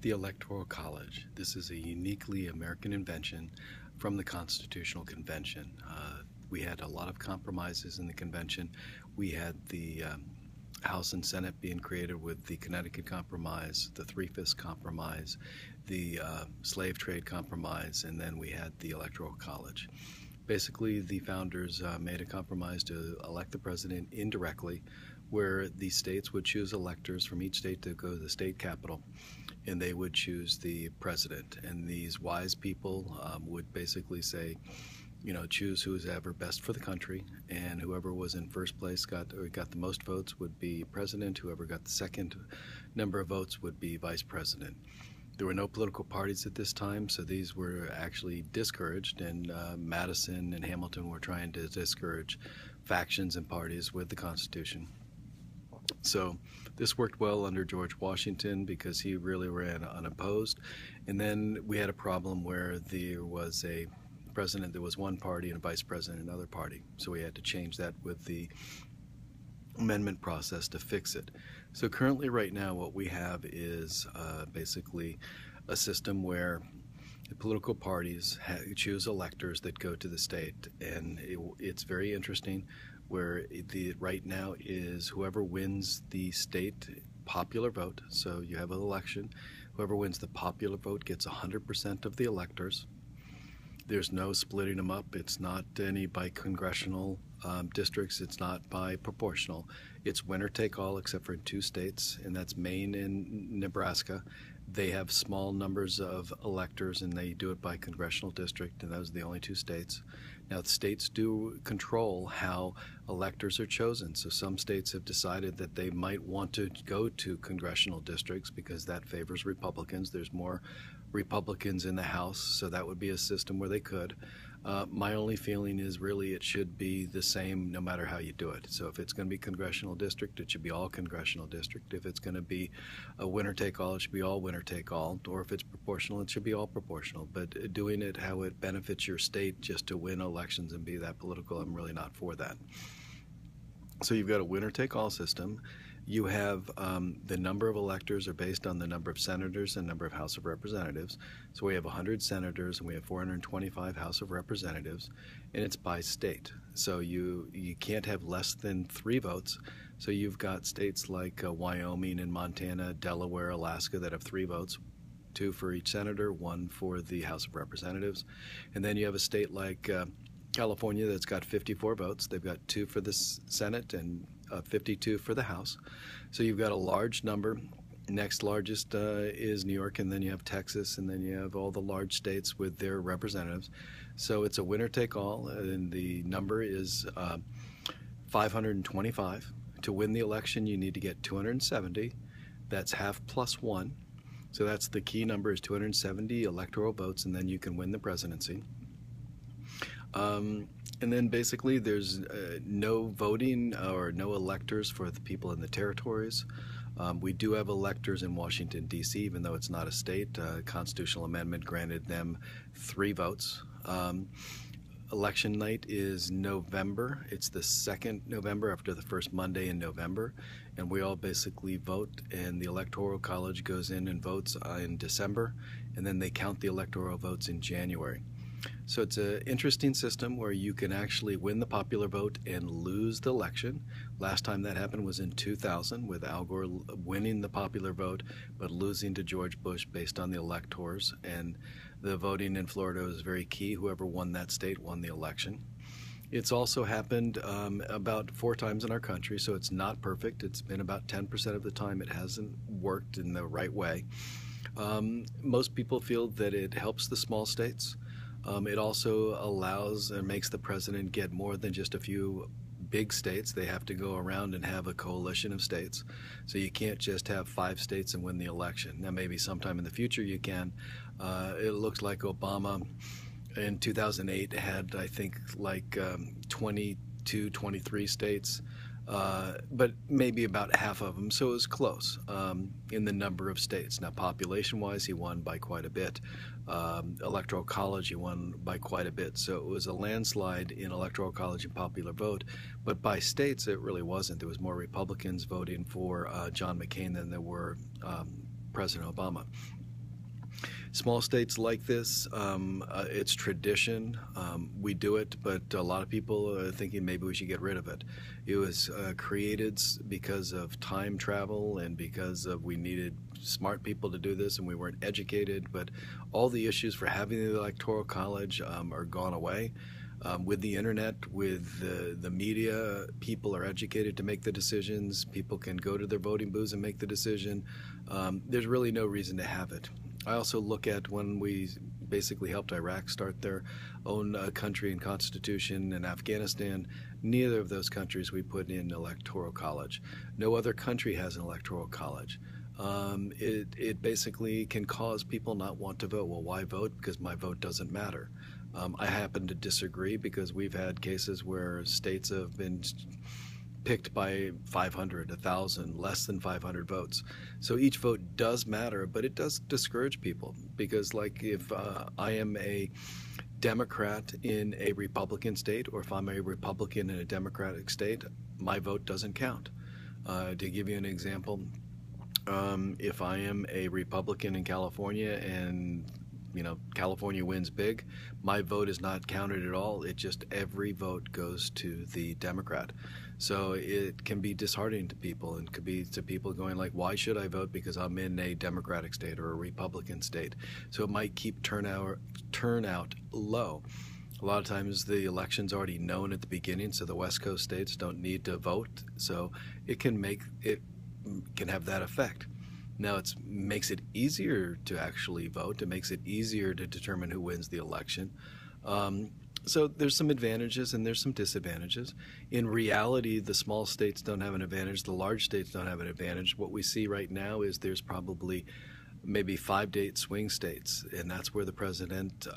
The Electoral College. This is a uniquely American invention from the Constitutional Convention. We had a lot of compromises in the convention. We had the House and Senate being created with the Connecticut Compromise, the Three-Fifths Compromise, the Slave Trade Compromise, and then we had the Electoral College. Basically, the founders made a compromise to elect the president indirectly, where the states would choose electors from each state to go to the state capital, and they would choose the president. And these wise people would basically say, choose who's ever best for the country, and whoever was in first place got the most votes would be president. Whoever got the second number of votes would be vice president. There were no political parties at this time, so these were actually discouraged, and Madison and Hamilton were trying to discourage factions and parties with the Constitution. So this worked well under George Washington because he really ran unopposed. And then we had a problem where there was a president that was one party and a vice president another party. So we had to change that with the amendment process to fix it. So currently right now what we have is basically a system where the political parties choose electors that go to the state, and it's very interesting where right now is whoever wins the state popular vote. So you have an election, whoever wins the popular vote gets 100% of the electors. There's no splitting them up. It's not any by congressional districts. It's not by proportional. It's winner take all except for in two states, and that's Maine and Nebraska. They have small numbers of electors, and they do it by congressional district, and those are the only two states. Now, the states do control how electors are chosen. So some states have decided that they might want to go to congressional districts because that favors Republicans. There's more Republicans in the House, so that would be a system where they could. My only feeling is really it should be the same no matter how you do it. So if it's going to be congressional district, it should be all congressional district. If it's going to be a winner-take-all, it should be all winner-take-all. Or if it's proportional, it should be all proportional. But doing it how it benefits your state just to win elections and be that political, I'm really not for that. So you've got a winner-take-all system. You have the number of electors are based on the number of senators and number of House of Representatives. So we have 100 senators and we have 425 House of Representatives, and it's by state. So you can't have less than 3 votes. So you've got states like Wyoming and Montana, Delaware, Alaska that have 3 votes, 2 for each senator, 1 for the House of Representatives. And then you have a state like California that's got 54 votes. They've got 2 for the Senate and 52 for the House. So you've got a large number. Next largest is New York, and then you have Texas, and then you have all the large states with their representatives. So it's a winner-take-all, and the number is 525. To win the election, you need to get 270. That's half plus 1. So that's the key number is 270 electoral votes, and then you can win the presidency. And then basically there's no voting or no electors for the people in the territories. We do have electors in Washington, D.C., even though it's not a state. Constitutional amendment granted them 3 votes. Election night is November. It's the 2nd November after the first Monday in November. And we all basically vote, and the Electoral College goes in and votes in December, and then they count the electoral votes in January. So it's an interesting system where you can actually win the popular vote and lose the election. Last time that happened was in 2000 with Al Gore winning the popular vote but losing to George Bush based on the electors. And the voting in Florida was very key. Whoever won that state won the election. It's also happened about 4 times in our country, so it's not perfect. It's been about 10% of the time it hasn't worked in the right way. Most people feel that it helps the small states. It also allows and makes the president get more than just a few big states. They have to go around and have a coalition of states. So you can't just have 5 states and win the election. Now maybe sometime in the future you can. It looks like Obama in 2008 had, I think, like 22, 23 states. But maybe about half of them, so it was close in the number of states. Now, population-wise, he won by quite a bit. Electoral College, he won by quite a bit. So it was a landslide in Electoral College and popular vote. But by states, it really wasn't. There was more Republicans voting for John McCain than there were President Obama. Small states like this, it's tradition. We do it, but a lot of people are thinking maybe we should get rid of it. It was created because of time travel and because of we needed smart people to do this and we weren't educated, but all the issues for having the Electoral College are gone away. With the internet, with the media, people are educated to make the decisions. People can go to their voting booths and make the decision. There's really no reason to have it. I also look at when we basically helped Iraq start their own country and constitution, and Afghanistan, neither of those countries we put in Electoral College. No other country has an Electoral College. It basically can cause people not want to vote. Well, why vote? Because my vote doesn't matter. I happen to disagree because we've had cases where states have been picked by 500, 1,000, less than 500 votes. So each vote does matter, but it does discourage people because, like, if I am a Democrat in a Republican state, or if I'm a Republican in a Democratic state, my vote doesn't count. To give you an example, if I am a Republican in California and California wins big, my vote is not counted at all. It just every vote goes to the Democrat. So it can be disheartening to people, and could be to people going like, why should I vote because I'm in a Democratic state or a Republican state? So it might keep turnout low. A lot of times the election's already known at the beginning, so the West Coast states don't need to vote. So it can have that effect. Now it makes it easier to actually vote. It makes it easier to determine who wins the election. So there's some advantages and there's some disadvantages. In reality, the small states don't have an advantage. The large states don't have an advantage. What we see right now is there's probably maybe 5 to 8 swing states, and that's where the president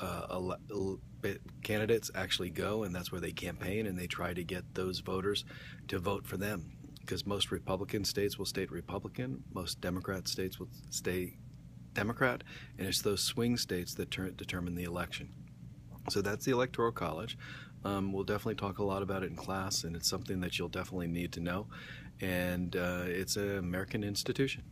candidates actually go, and that's where they campaign, and they try to get those voters to vote for them. Because most Republican states will stay Republican, most Democrat states will stay Democrat, and it's those swing states that determine the election. So that's the Electoral College. We'll definitely talk a lot about it in class, and it's something that you'll definitely need to know. And it's an American institution.